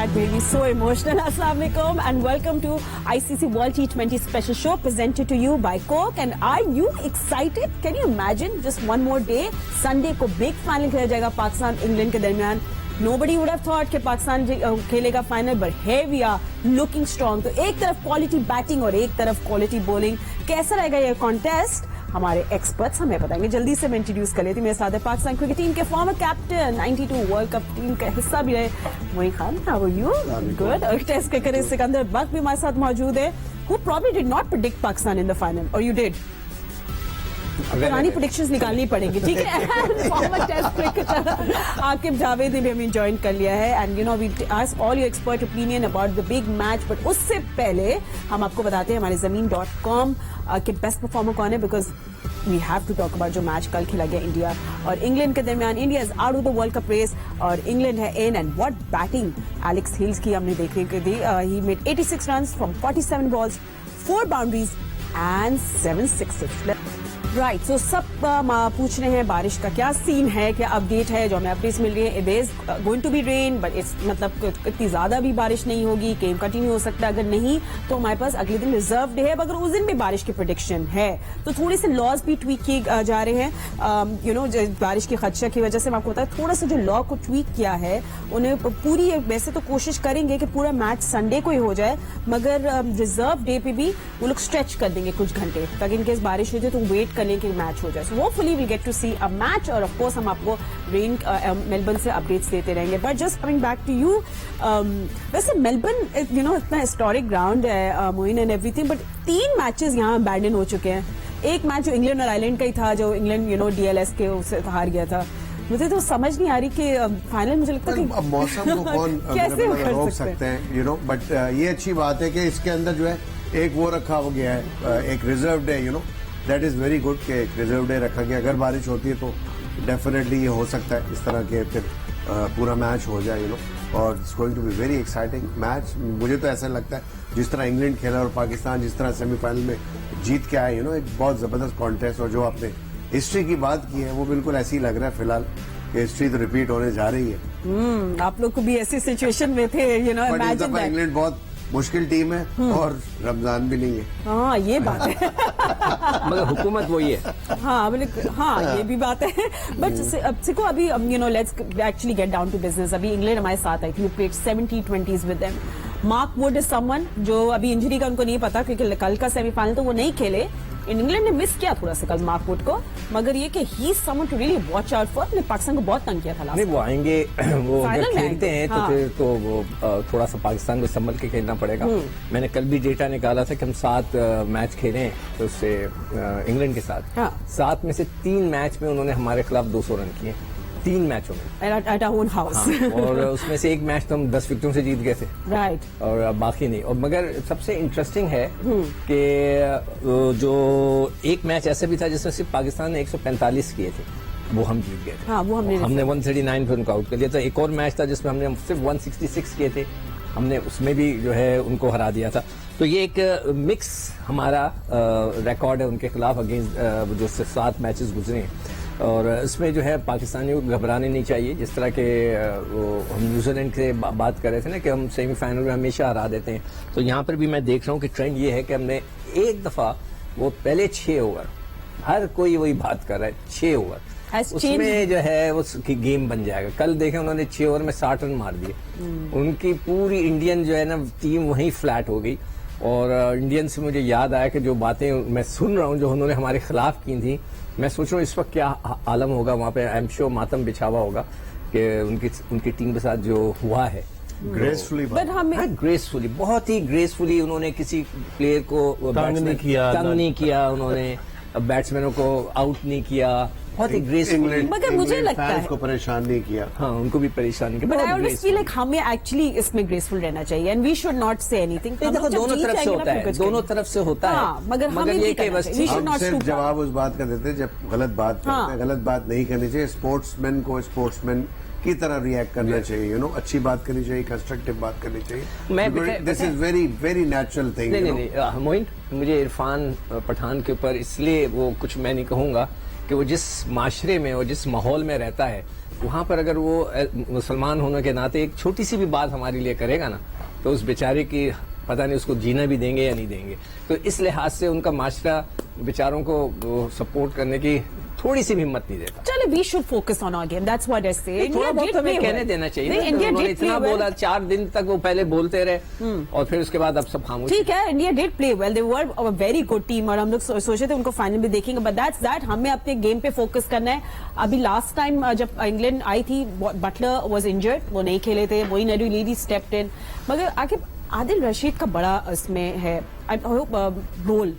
that made me so emotional. Assalamu alaikum and welcome to ICC World T20 special show presented to you by Coke. And are you excited? Can you imagine just one more day? Sunday को big final खेला जाएगा Pakistan England के दरमियान. Nobody would have thought कि पाकिस्तान खेलेगा final, but here we are looking strong. तो एक तरफ क्वालिटी बैटिंग और एक तरफ क्वालिटी बॉलिंग. कैसा रहेगा ये कॉन्टेस्ट? हमारे एक्सपर्ट्स हमें बताएंगे. जल्दी से मैं इंट्रोड्यूस कर लेती हूँ. मेरे साथ है पाकिस्तान क्रिकेट टीम के former captain, 92 world cup team का हिस्सा भी रहे Moin Khan. How are you? Good. और टेस्ट क्रिकेटर सिकंदर बक भी हमारे साथ मौजूद है, who probably did not predict Pakistan in the final, or you did? पुरानी प्रेडिक्शंस निकालनी पड़ेंगी, ठीक है. Former test cricketer Aaqib Javed ने भी हमें ज्वाइन कर लिया है. And you know we ask all your expert opinion about the big match. But उससे पहले हम आपको बताते हैं हमारे ज़मीन.com के बेस्ट परफॉर्मर कौन है, because we have to talk about जो मैच कल खेला गया इंडिया और इंग्लैंड के दरमियान. India is out of the world cup race और इंग्लैंड है in. And what batting Alex Hales की हमने देखने को दी. He made 86 runs from 47 balls, 4 boundaries and 7 sixes. Right. So सब पूछ रहे हैं बारिश का क्या सीन है, क्या अपडेट है. जो हमें अपडेट्स मिल रही है, it is going to be rain, but it's मतलब इतनी ज्यादा भी बारिश नहीं होगी. गेम कंटिन्यू हो सकता है. अगर नहीं तो हमारे पास अगले दिन रिजर्व डे है. अगर उस दिन भी बारिश की प्रेडिक्शन है तो थोड़े से लॉज भी ट्वीक किए जा रहे हैं. यू नो बारिश की खदशा की वजह से मैं आपको बताया थोड़ा सा जो लॉ को ट्वीक किया है उन्हें पूरी. वैसे तो कोशिश करेंगे कि पूरा मैच संडे को ही हो जाए, मगर रिजर्व डे पे भी वो लोग स्ट्रेच कर देंगे कुछ घंटे ताकि इनकेस बारिश हो जाए तो वेट करने के मैच हो जाए. So hopefully we get to see a match. और ऑफ कोर्स हम आपको रेन मेलबर्न से अपडेट्स देते रहेंगे. But just coming back to you, वैसे मेलबर्न यू नो इतना हिस्टोरिक ग्राउंड है Moin and everything, but 3 matches यहाँ अबैंडन हो चुके हैं. एक मैच जो इंग्लैंड और आयरलैंड का ही था, जो इंग्लैंड यू नो DLS के उससे हार गया था. मुझे तो समझ नहीं आ रही कि फाइनल मुझे लगता है कि मौसम को कौन कैसे रोक सकते हैं, यू नो. बट ये अच्छी बात है कि इसके अंदर जो है एक वो रखा हो गया है, एक reserve day, you know. That is very good कि एक रिजर्व डे रखा गया. अगर बारिश होती है तो डेफिनेटली ये हो सकता है इस तरह के फिर पूरा मैच हो जाए, यू नो. और it's going to be very exciting match. मुझे तो ऐसा लगता है जिस तरह इंग्लैंड खेला और पाकिस्तान जिस तरह सेमीफाइनल में जीत के आए, यू नो, एक बहुत जबरदस्त कॉन्टेस्ट. और जो आपने हिस्ट्री की बात की है वो बिल्कुल ऐसे ही लग रहा है फिलहाल कि हिस्ट्री तो रिपीट होने जा रही है. आप लोग को भी ऐसी सिचुएशन में थे, you know. Imagine that England बहुत मुश्किल टीम है और रमजान भी नहीं है. हाँ ये बात है. मगर हुकूमत वही है. हाँ बिल्कुल. हाँ ये भी बात है. बट सिको अभी you know let's actually get down to business. अभी इंग्लैंड हमारे साथ आई थी, played 70 T20s with them. Mark Wood is someone जो अभी इंजरी का उनको नहीं पता क्योंकि कल का सेमीफाइनल तो वो नहीं खेले. इंग्लैंड ने मिस किया थोड़ा सा कल मार्क वुड को, मगर ये कि he is someone to really watch out for. ने पाकिस्तान को बहुत तंग किया था लास्ट. नहीं वो आएंगे, वो अगर खेलते हैं हाँ. तो फिर तो वो थोड़ा सा पाकिस्तान को संभल के खेलना पड़ेगा. मैंने कल भी डेटा निकाला था कि हम 7 मैच खेले हैं तो उससे इंग्लैंड के साथ. हाँ. 7 में से 3 मैच में उन्होंने हमारे खिलाफ 200 रन किए, 3 मैचों में एट आवर ओन हाउस. और उसमें से एक मैच तो हम 10 विकेटों से जीत गए थे. राइट. और बाकी नहीं. और मगर सबसे इंटरेस्टिंग है कि जो एक मैच ऐसा भी था जिसमें सिर्फ पाकिस्तान ने 145 किए थे, वो हम जीत गए थे. हाँ, वो हमने 139 पे उनको आउट कर दिया था. एक और मैच था जिसमें हमने सिर्फ 166 किए थे, हमने उसमें भी जो है उनको हरा दिया था. तो ये एक मिक्स हमारा रिकॉर्ड है उनके खिलाफ अगेंस्ट जो 7 मैचेस गुजरे हैं. और इसमें जो है पाकिस्तानियों को घबराने नहीं चाहिए. जिस तरह के हम न्यूजीलैंड से बात कर रहे थे ना कि हम सेमीफाइनल में हमेशा हरा देते हैं, तो यहाँ पर भी मैं देख रहा हूँ कि ट्रेंड ये है कि हमने एक दफा वो पहले 6 ओवर, हर कोई वही बात कर रहा है 6 ओवर, उसमें जो है वो गेम बन जाएगा. कल देखें उन्होंने 6 ओवर में 60 रन मार दिए. उनकी पूरी इंडियन जो है ना टीम वहीं फ्लैट हो गई. और इंडियन से मुझे याद आया कि जो बातें मैं सुन रहा हूँ जो उन्होंने हमारे खिलाफ की थी, मैं सोच रहा हूँ इस वक्त क्या आलम होगा वहाँ पे. आई एम श्योर मातम बिछावा होगा कि उनकी टीम के साथ जो हुआ है. ग्रेसफुली, बट हमें ग्रेसफुली, बहुत ही ग्रेसफुली उन्होंने किसी प्लेयर को तंग नहीं किया. उन्होंने बैट्समैनों को आउट नहीं किया. बहुत ही ग्रेसफुली. मगर मुझे लगता है को परेशान नहीं किया. हाँ, उनको भी परेशान नहीं किया. But I always feel like हमें एक्चुअली इसमें ग्रेसफुल रहना चाहिए and we should not say anything. देखो दोनों तरफ से होता है, दोनों तरफ से होता है. मगर हमें ये कि बस हम सिर्फ जवाब उस बात का देते हैं जब गलत बात करते हैं. गलत बात नहीं करनी चाहिए. स्पोर्ट्समैन को स्पोर्ट्समैन की तरह रिएक्ट करना चाहिए, यू नो. अच्छी बात करनी चाहिए, कंस्ट्रक्टिव बात करनी चाहिए. This is very very natural thing. नहीं मोइन, मुझे इरफान पठान के ऊपर इसलिए वो कुछ मैं नहीं कहूंगा कि वो जिस माशरे में और जिस माहौल में रहता है वहां पर अगर वो मुसलमान होने के नाते एक छोटी सी भी बात हमारे लिए करेगा ना, तो उस बेचारे की पता नहीं उसको जीना भी देंगे या नहीं देंगे। तो इस लिहाज से उनका माशरा बेचारों को सपोर्ट करने की थोड़ी सी भी हिम्मत नहीं देता। चलो, we should focus on our game. That's what I say. थोड़ा बहुत हमें कहने देना चाहिए ना, इंडिया उन्होंने did play इतना well. बोला, 4 दिन तक वो पहले बोलते रहे और फिर उसके बाद अब सब खामोश। ठीक है, India did play well, they were a very good team और हम लोग सोचे थे उनको फाइनल में देखेंगे, बट दैट्स दैट, हमें अपने गेम पे फोकस करना है। अभी लास्ट टाइम जब इंग्लैंड आई थी, बटलर वाज इंजर्ड, वो नहीं खेले थे, मोइन अली स्टेप्ड इन, मगर आगे आदिल रशीद का बड़ा इसमें है role.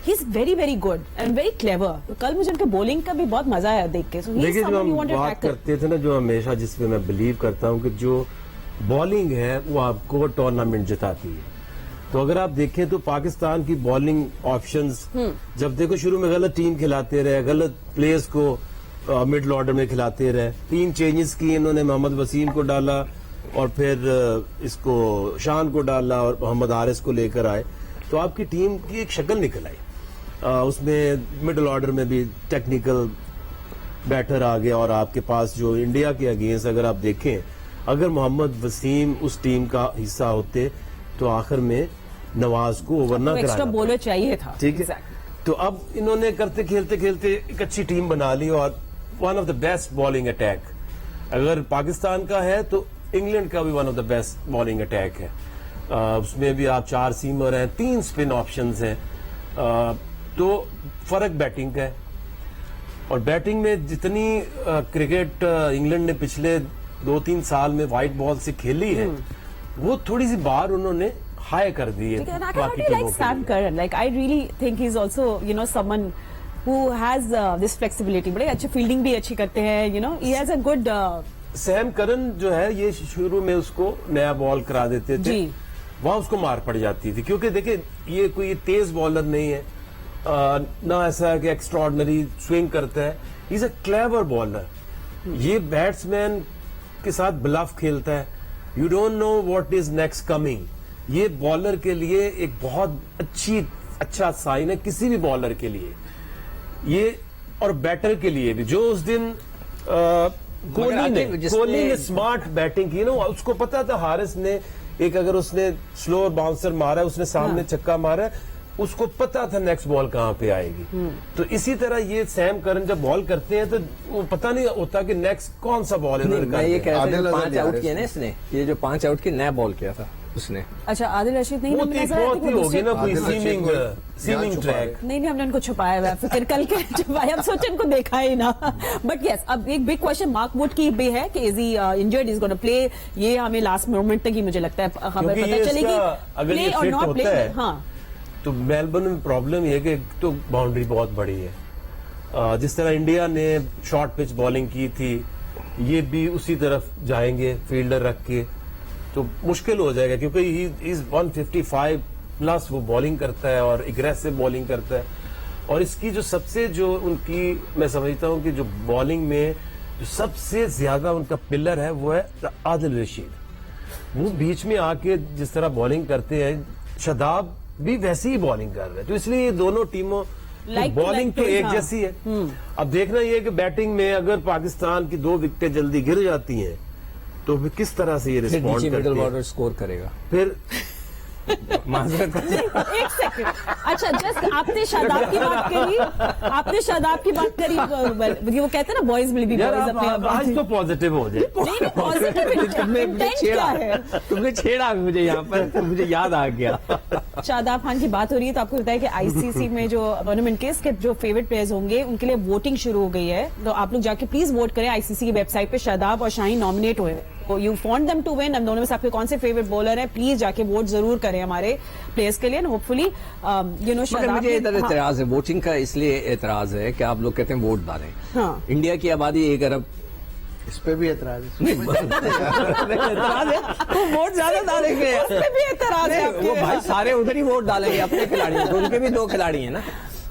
He is very very good and very clever. कल मुझे उनके बॉलिंग का भी बहुत मजा आया देख के। देखिए, जो हम बात करते थे ना, जो हमेशा जिसपे मैं बिलीव करता हूँ कि जो बॉलिंग है वो आपको टूर्नामेंट जिताती है। तो अगर आप देखें तो पाकिस्तान की बॉलिंग ऑप्शंस, जब देखो शुरू में गलत टीम खिलाते रहे, गलत प्लेयर्स को मिडल ऑर्डर में खिलाते रहे, 3 चेंजेस किए इन्होंने, मोहम्मद वसीम को डाला और फिर इसको शान को डाला और मोहम्मद हारिस को लेकर आए, तो आपकी टीम की एक शक्ल निकल आई। उसमें मिडिल ऑर्डर में भी टेक्निकल बैटर आ गया और आपके पास जो इंडिया के अगेंस्ट अगर आप देखें, अगर मोहम्मद वसीम उस टीम का हिस्सा होते तो आखिर में नवाज को ओवर ना एक्स्ट्रा कराना बॉलर चाहिए था। ठीक है। तो अब इन्होंने करते खेलते खेलते एक अच्छी टीम बना ली और one of the best bowling attack अगर पाकिस्तान का है तो इंग्लैंड का भी one of the best bowling attack है। उसमें भी आप 4 सीमर हैं, 3 स्पिन ऑप्शंस हैं, तो फर्क बैटिंग का है। और बैटिंग में जितनी क्रिकेट इंग्लैंड ने पिछले 2-3 साल में व्हाइट बॉल से खेली है, वो थोड़ी सी बार उन्होंने हाई कर दी है बाकी टीमों के लिए। Like I really think he's also someone who has this flexibility. बड़े अच्छे फील्डिंग भी अच्छी करते हैं, he has a good Sam Curran जो है, ये शुरू में उसको नया बॉल करा देते थे, वहां उसको मार पड़ जाती थी, क्योंकि देखिए ये कोई तेज बॉलर नहीं है, ना ऐसा है कि एक्स्ट्रॉर्डनरी स्विंग करता है, इज अ क्लेवर बॉलर। ये बैट्समैन के साथ ब्लफ खेलता है, you don't know what is next coming. ये बॉलर के लिए एक बहुत अच्छा साइन है, किसी भी बॉलर के लिए ये, और बैटर के लिए भी। जो उस दिन कोहली ने स्मार्ट बैटिंग की ना, उसको पता था हारिस ने एक अगर उसने स्लो बाउंसर मारा, उसने सामने छक्का मारा, उसको पता था नेक्स्ट बॉल कहां पे आएगी। तो इसी तरह ये सैम करन जब बॉल करते हैं तो वो पता नहीं होता कि नेक्स्ट कौन सा बॉल इन्होंने ये 5 आउट किए ना इसने, ये जो 5 आउट की नया बॉल किया था उसने। अच्छा, आदिल रशीद नहीं होगी ना कोई सीमिंग ट्रैक। नहीं, हमने उनको छुपाया हुआ है, फिर कल के छुपाया, हम सोचे उनको देखा ही ना। बट यस, अब एक बिग क्वेश्चन मार्क वुड की भी है कि is he injured, is gonna play. ये हमें लास्ट मोमेंट तक ही मुझे लगता है खबर पता चलेगी प्ले और नॉट प्ले। हाँ, तो मेलबर्न में प्रॉब्लम ये कि तो बाउंड्री बहुत बड़ी है। जिस तरह इंडिया ने शॉर्ट पिच बॉलिंग की थी, ये भी उसी तरफ जाएंगे फील्डर रख के, तो मुश्किल हो जाएगा, क्योंकि इज 155 प्लस वो बॉलिंग करता है और एग्रेसिव बॉलिंग करता है। और इसकी जो सबसे जो उनकी मैं समझता हूं कि जो बॉलिंग में जो सबसे ज्यादा उनका पिलर है वो है आदिल रशीद। वो बीच में आके जिस तरह बॉलिंग करते हैं, शादाब भी वैसी ही बॉलिंग कर रहे हैं, तो इसलिए ये दोनों टीमों बॉलिंग तो एक जैसी है। अब देखना ये कि बैटिंग में अगर पाकिस्तान की 2 विकेटें जल्दी गिर जाती हैं तो फिर किस तरह से ये रिस्पॉन्ड मिडल ऑर्डर स्कोर करेगा फिर एक सेकंड। अच्छा, जस्ट आपने शादाब की बात करी, वो कहते हैं ना बॉयज विल बी बॉयज। अपने आज तो पॉजिटिव हो जाए। नहीं, पॉजिटिव तुमने छेड़ा मुझे यहाँ पर, तो मुझे याद आ गया। शादाब खान की बात हो रही है, तो आपको बताया कि आईसीसी में जो टूर्नामेंट के इसके जो फेवरेट प्लेयर्स होंगे उनके लिए वोटिंग शुरू हो गई है, तो आप लोग जाके प्लीज वोट करें। आईसीसी की वेबसाइट पे शादाब और शाहीन नॉमिनेट हुए, you want them to win. हम दोनों में से आपके कौन से फेवरेट बॉलर है, प्लीज जाके वोट जरूर करें हमारे प्लेयर्स के लिए, होपफुली मुझे इधर एतराज है, वोटिंग का इसलिए एतराज है कि आप लोग कहते हैं वोट डालें। हाँ। इंडिया की आबादी 1 अरब, इस पे भी एतराज है। एतराज है, वोट ज्यादा डालेंगे, उस पे भी एतराज है। वो भाई सारे उधर ही वोट डालेंगे अपने खिलाड़ियों, तो उनके भी 2 खिलाड़ी हैं ना।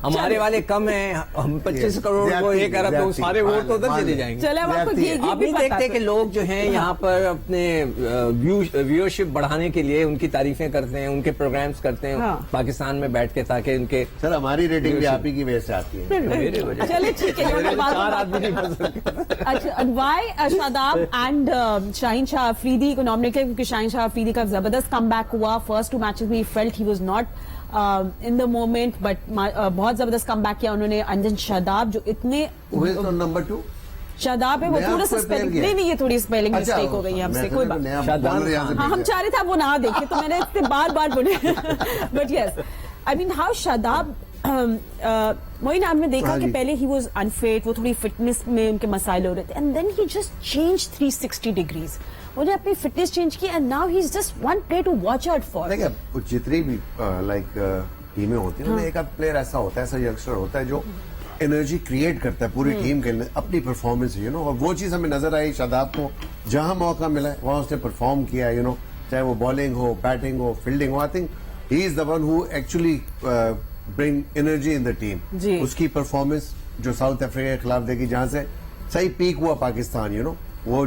हमारे वाले कम हैं, हम 25 करोड़ वो 1 अरब, तो सारे वोट तो उधर चले जाएंगे। चले अब आपको ये आप भी नहीं पता देखते कि लोग जो हैं यहाँ पर अपने व्यूअरशिप बढ़ाने के लिए उनकी तारीफें करते हैं, उनके प्रोग्राम्स करते हैं हाँ। पाकिस्तान में बैठ के, ताकि उनके सर हमारी रेटिंग भी आप ही की वजह से आती है। मेरे वजह चलिए ठीक है, मेरे बात- 4 आदमी नहीं कर सकते। अच्छा, why शादाब एंड शाहीन शाह अफरीदी को नॉमिनेट किया? क्योंकि शाहीन शाह अफरीदी का जबरदस्त कमबैक हुआ। फर्स्ट 2 मैचेस में felt he was not in the moment, but बहुत जबरदस्त कमबैक किया उन्होंने। अंजन शादाब जो इतने नंबर 2 शादाब है, वो नया थोड़ा सा कोई player स्पेलिंग, गया? नहीं ये थोड़ी स्पेलिंग अच्छा, मिस्टेक हो गई है हमसे, मैं कोई तो बात। नया शादाब- bowler यहाँ से हाँ, हम भेजा। चाह रहे थे आप वो ना देखे, तो मैंने इससे बार बोले। But yes, I mean how Shadab, Moin आपने देखा हाँ कि जी। पहले ही वाज अनफिट, वो थोड़ी फिटनेस में उनके मसाइल हो रहे थे, and then he just change 360 degrees. उन्होंने अपनी फिटनेस चेंज की, and now he is just one player to watch out for. देखिए वो जितनी भी लाइक टीमें होती हैं उनमें एक आध प्लेयर ऐसा होता है, ऐसा यंगस्टर होता है जो एनर्जी क्रिएट करता है पूरी टीम के लिए अपनी परफॉर्मेंस से, और वो चीज हमें नजर आई शादाब को। जहां मौका मिला है वहां उसने परफॉर्म किया, चाहे वो बॉलिंग हो, बैटिंग हो, फील्डिंग हो। I think he is the one who actually bring energy in the जी। टीम। उसकी परफॉर्मेंस जो साउथ अफ्रीका के खिलाफ देखी, जहां से सही पीक हुआ पाकिस्तान, वो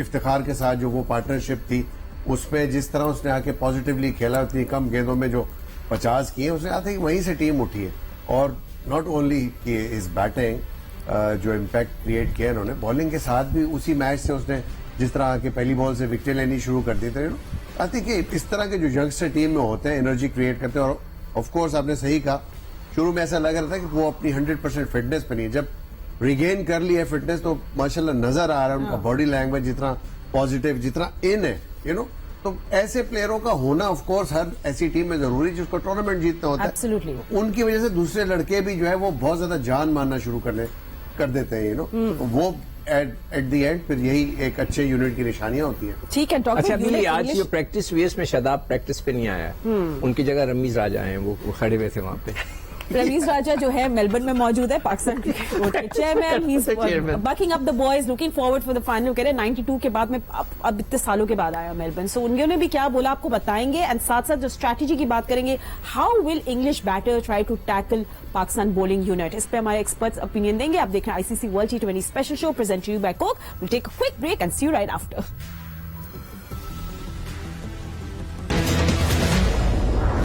इफ्तिखार के साथ जो वो पार्टनरशिप थी, उसमें जिस तरह उसने आके पॉजिटिवली खेला, उतनी कम गेंदों में जो 50 किए, उसने आते ही वहीं से टीम उठी है। और नॉट ओनली कि इस बैटिंग जो इम्पैक्ट क्रिएट किया इन्होंने, बॉलिंग के साथ भी उसी मैच से उसने जिस तरह आके पहली बॉल से विकेट लेनी शुरू कर दी थी। आई थिंक इस तरह के जो यंगस्टर टीम में होते हैं एनर्जी क्रिएट करते हैं। और ऑफ कोर्स आपने सही कहा, शुरू में ऐसा लग रहा था कि वो अपनी 100% फिटनेस पे नहीं है। जब रिगेन कर लिया फिटनेस तो माशाल्लाह नजर आ रहा है उनका बॉडी लैंग्वेज जितना पॉजिटिव, जितना इन है, तो ऐसे प्लेयरों का होना ऑफ कोर्स हर ऐसी टीम में जरूरी, जिसको टूर्नामेंट जीतना होता है। Absolutely. उनकी वजह से दूसरे लड़के भी जो है वो बहुत ज्यादा जान मारना शुरू कर देते हैं, तो वो एट द एंड फिर यही एक अच्छे यूनिट की निशानियां होती है। ठीक है अच्छा, डॉक्टर, अभी आज जो प्रैक्टिस हुई है इसमें शादाब प्रैक्टिस पे नहीं आया, उनकी जगह रमीज राजा हैं, वो खड़े हुए थे वहां पे। रमीज राजा जो है मेलबर्न में मौजूद है, पाकिस्तान के chairman, he is Chairman. Baking up the boys, looking forward for the final. कह रहे 92 के बाद में अब इतने सालों के बाद आया मेलबर्न, सो उन्होंने भी क्या बोला आपको बताएंगे, एंड साथ साथ जो स्ट्रैटेजी की बात करेंगे, how will English batter try to tackle Pakistan bowling unit, इस पे हमारे एक्सपर्ट्स ओपिनियन देंगे। आप देख रहे हैं ICC world T20 special show present to you by Coke. Will take a quick break and see you right after.